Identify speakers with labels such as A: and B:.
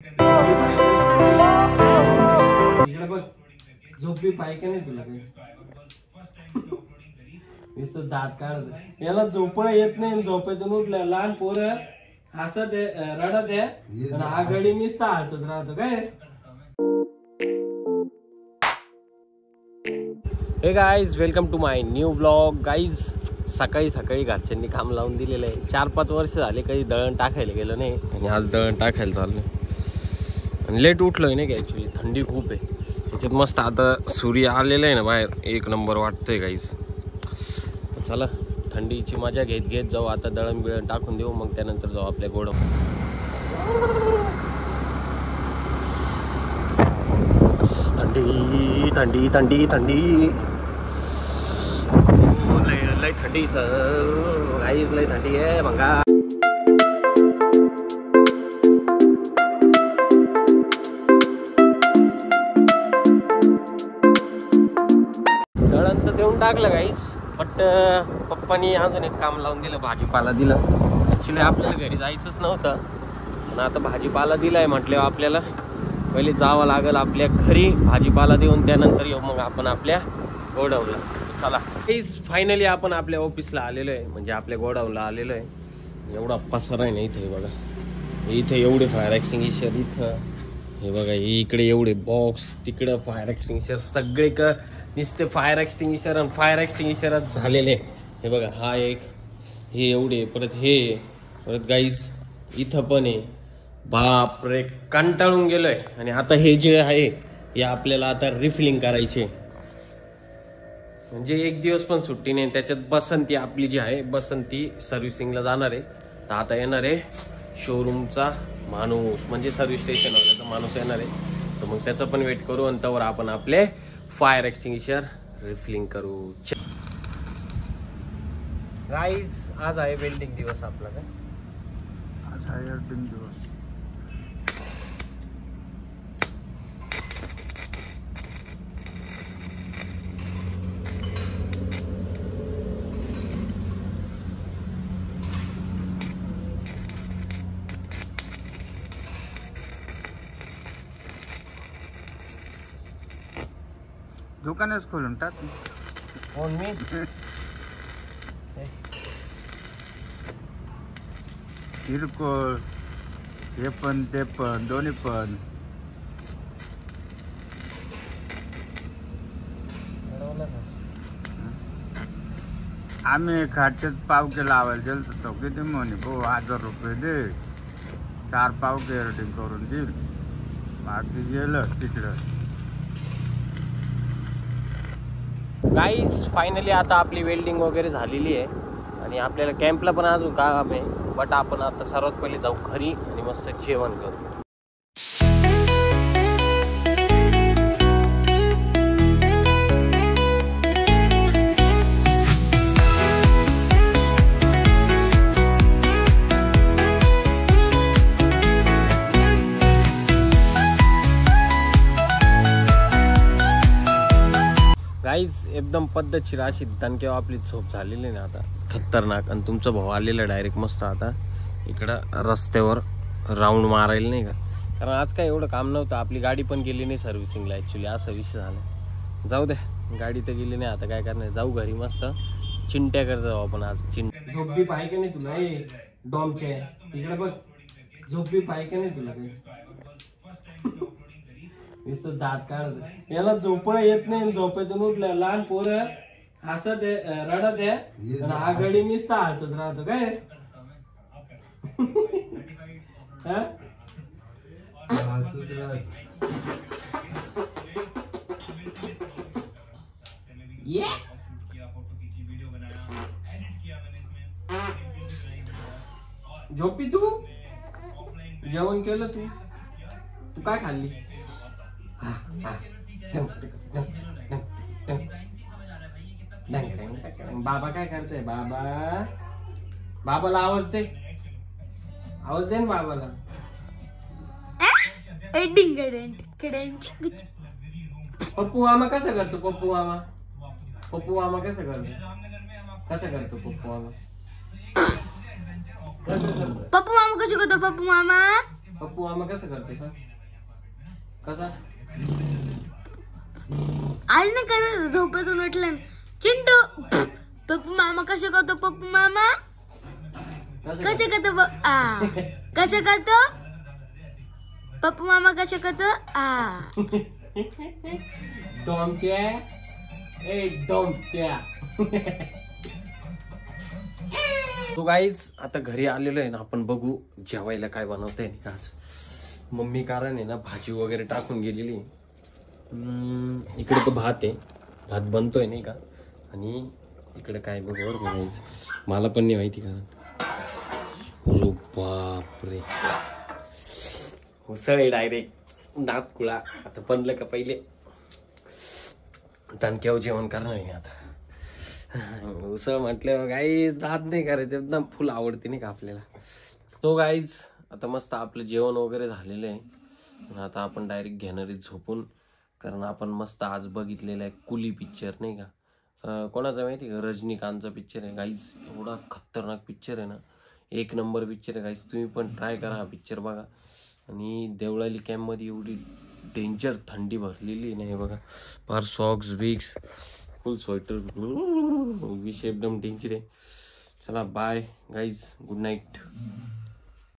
A: इकडे बघ, झोपी पाय का नाही तुला काही? नुसतं दात काढत. याला झोप येत नाही, झोपेतून उठलं लहान पोरं हसत आहे, रडत आहे, आणि हा गडी नुसता हसत राहतो काय. Hey guys, welcome to my new blog. Guys, सकाळी सकाळी घरच्यांनी काम लावून दिलेलं आहे. 4-5 वर्ष झाले काही दळण टाकायला गेलं नाही, आणि आज दळण टाकायला चाललं. आणि लेट उठलोय नाही का, ॲक्च्युली थंडी खूप आहे त्याच्यात. मस्त आता सूर्य आलेला आहे ना बाहेर, एक नंबर वाटतंय गाईज. चला थंडीची मजा घेत घेत जाऊ. आता दळण बिळण टाकून देऊ, मग त्यानंतर जाऊ आपल्या गोडं. थंडी थंडी थंडी थंडी लय थंडी सर, गाईज लय थंडी आहे भंगा. दळण तर देऊन टाकलं गाईज, बट पप्पानी अजून एक काम लावून दिलं, भाजीपाला दिला. ॲक्च्युली आपल्याला घरी जायचंच नव्हतं, पण आता भाजीपाला दिलाय म्हटल्यावर आपल्याला पहिले जावं लागेल आपल्या घरी, भाजीपाला देऊन त्यानंतर येऊ मग आपण आपल्या गोडाऊनला. चला गाईज, फायनली आपण आपल्या ऑफिसला आलेलो आहे, म्हणजे आपल्या गोडाऊनला आलेलो आहे. एवढा पसारा आहे ना इथे बघा. इथे एवढे फायर एक्सटिंग्विशर, इथं हे बघा, इकडे एवढे बॉक्स, तिकडं फायर एक्सटिंग्विशर, सगळे नुसते फायर एक्सटिंग्विशर आणि फायर एक्सटिंग्विशरच झालेले. हे बघा, हा एक, हे एवढे, परत हे, परत गाईज इथं पण आहे. बापरे, कंटाळून गेलोय. आणि आता हे जे आहे हे आपल्याला आता रिफिलिंग करायचे, म्हणजे एक दिवस पण सुट्टी नाही. त्याच्यात बसंती आपली जी आहे, बसंती सर्व्हिसिंगला जाणार आहे. तर आता येणार आहे शोरूमचा माणूस, म्हणजे सर्व्हिस स्टेशनवाल्याचा माणूस येणार आहे. तर मग त्याचं पण वेट करू, आणि त्यावर आपण आपले फायर एक्सटिंग्विशर रिफिलिंग करू. गाईज, आज आहे वेल्डिंग दिवस आपला. काय
B: आज आहे वेल्डिंग दिवस. दुकानच खोलून टाक.
A: कोण मी?
B: किरकोळ, हे पण ते पण, दोन्ही पण. आम्ही खाटचेच पावके लावायला गेलो तो किती म्हणे, भाऊ 1000 रुपये दे, 4 पावके रेटिंग करून देईल. बाकी गेलं तिकडं.
A: गाईज, फायनली आता आपली वेल्डिंग वगैरे झालेली आहे, आणि आपल्याला कॅम्पला पण अजून काम आहे. बट आपण आता सर्वात पहिले जाऊ घरी आणि मस्त जेवण करू. गाईज, एकदम पद्धतशीर अशी दणक्यावर आपली झोप झालेली ना आता, खतरनाक. आणि तुमचा भाऊ आलेला डायरेक्ट मस्त आता इकडं रस्त्यावर राऊंड मारायला, नाही का, कारण आज काय एवढं काम नव्हतं. आपली गाडी पण गेली नाही सर्व्हिसिंगला, ॲक्च्युली असा विषय झाला. जाऊ दे, गाडी तर गेली नाही, आता काय करणार. जाऊ घरी मस्त चिंट्या करत जाऊ आपण आज. झोपी पाय का नाही तुला? डॉमच्या इकडे बघ, झोपी पाय का नाही तुला काही? नुसतं दात काढत. याला झोप येत नाही, झोपेतून उठलं लहान पोरं हसत आहे, रडत आहे, आणि हा गडी नुसता हसत राहतो काय. झोपी, तू जेवण केलं? तू काय खाल्ली? बाबा काय करते? बाबाला आवाज दे, आवाज दे ना बाबाला. पप्पू मामा कसं करतो? पप्पू मामा कसं करतो?
C: पप्पू मामा कसं करतो? पप्पू मामा
A: पप्पू मामा कसं करतो सांग कसा
C: आज नाही करत झोपेतून उठलं चिंटू पप्पू मामा कसे करतो पप्पू मामा कसे करतो कसे करतो पप्पू मामा कसे करतो
A: डोमच्या ए डोमच्या तो गाईच आता घरी आलेलो आहे ना आपण बघू जेवायला काय बनवता आहे का आज मम्मी कारण आहे ना भाजी वगैरे टाकून गेलेली इकडे तो भात आहे भात बनतोय नाही का आणि इकडे काय बघ बनायचं मला पण नाही माहिती कारण अरे बापरे उसळ आहे डायरेक्ट दात कुळा आता बनलं का पहिले तणक्यावर जेवण करणार आहे आता उसळ म्हटलं गाई दात नाही करायचं एकदम फुल आवडते नाही का आपल्याला तो गाईज आता मस्त आपलं जेवण वगैरे झालेलं आहे आता आपण डायरेक्ट घेणारी झोपून कारण आपण मस्त आज बघितलेला आहे कुली पिक्चर नाही का कोणाचा माहिती का रजनीकांतचा पिक्चर आहे गाईज एवढा खतरनाक पिक्चर आहे ना एक नंबर पिक्चर आहे गाईज तुम्ही पण ट्राय करा हा पिक्चर बघा आणि देवळाली कॅम्पमध्ये एवढी डेंजर थंडी भरलेली नाही बघा फार सॉक्स बिक्स फुल स्वेटर विषय एकदम डेंजर आहे चला बाय गाईज गुड नाईट